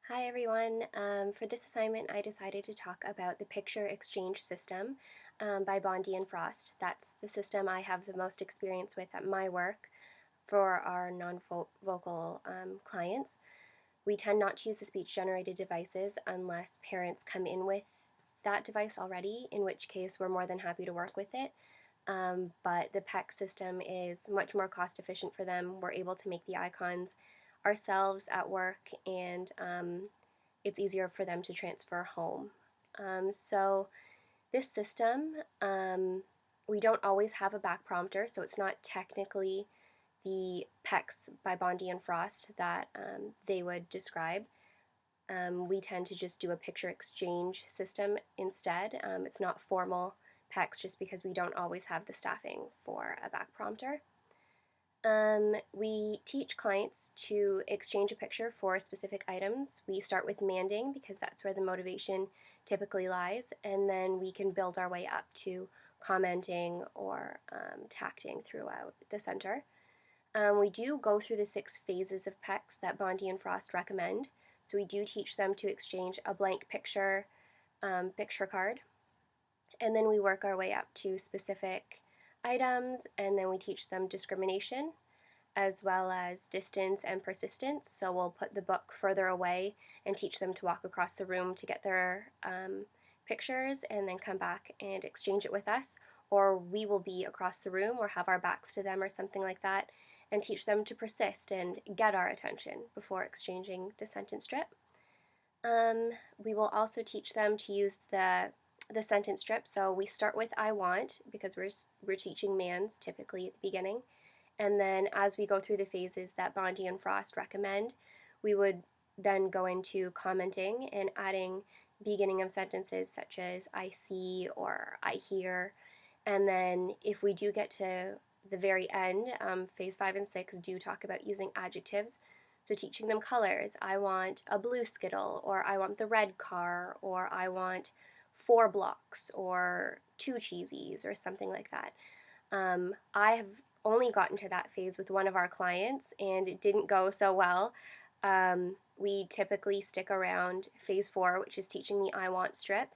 Hi everyone. For this assignment I decided to talk about the picture exchange system by Bondi and Frost. That's the system I have the most experience with at my work for our non-vocal clients. We tend not to use the speech-generated devices unless parents come in with that device already, in which case we're more than happy to work with it. But the PECS system is much more cost efficient for them. We're able to make the icons ourselves at work, and it's easier for them to transfer home. So this system, we don't always have a back prompter, so it's not technically the PECS by Bondi and Frost that they would describe. We tend to just do a picture exchange system instead. It's not formal PECS just because we don't always have the staffing for a back prompter. We teach clients to exchange a picture for specific items. We start with manding because that's where the motivation typically lies, and then we can build our way up to commenting or tacting throughout the center. We do go through the 6 phases of PECS that Bondi and Frost recommend. So we do teach them to exchange a blank picture card, and then we work our way up to specific items, and then we teach them discrimination as well as distance and persistence. So we'll put the book further away and teach them to walk across the room to get their pictures and then come back and exchange it with us, or we will be across the room or have our backs to them or something like that and teach them to persist and get our attention before exchanging the sentence strip. We will also teach them to use the sentence strip. So we start with I want, because we're teaching mands typically at the beginning, and then as we go through the phases that Bondi and Frost recommend, we would then go into commenting and adding beginning of sentences such as I see or I hear. And then if we do get to the very end, phase 5 and 6 do talk about using adjectives. So teaching them colors. I want a blue Skittle, or I want the red car, or I want 4 blocks, or 2 cheesies, or something like that. I have only gotten to that phase with one of our clients, and it didn't go so well. We typically stick around phase 4, which is teaching the I want strip,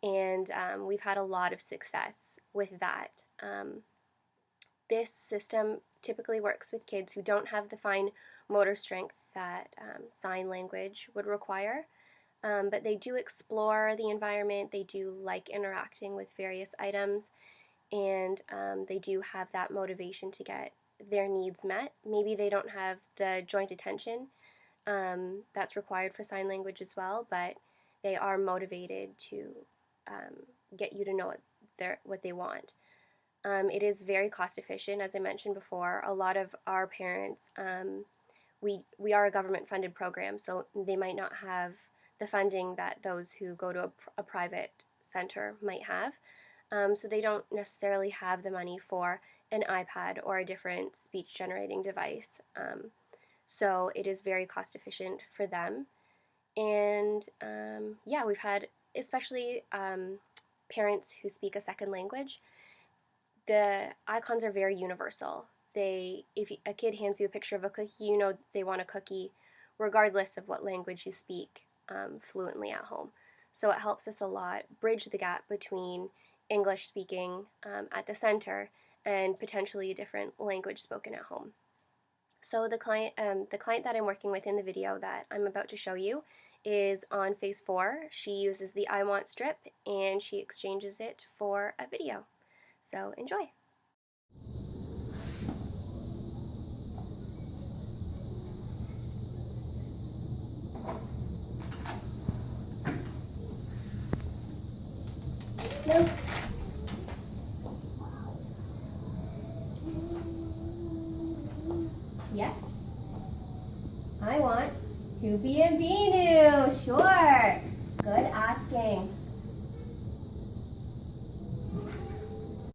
and we've had a lot of success with that. This system typically works with kids who don't have the fine motor strength that sign language would require. But they do explore the environment, they do like interacting with various items, and they do have that motivation to get their needs met. Maybe they don't have the joint attention that's required for sign language as well, but they are motivated to get you to know what they want. It is very cost efficient, as I mentioned before. A lot of our parents, we are a government funded program, so they might not have the funding that those who go to a private center might have. So they don't necessarily have the money for an iPad or a different speech generating device. So it is very cost efficient for them. And yeah, we've had especially parents who speak a second language. The icons are very universal. If a kid hands you a picture of a cookie, you know they want a cookie regardless of what language you speak fluently at home. So it helps us a lot bridge the gap between English speaking at the center and potentially a different language spoken at home. So the client that I'm working with in the video that I'm about to show you is on phase 4. She uses the I want strip and she exchanges it for a video. So enjoy. No. Yes. I want to be a Binu. Sure. Good asking.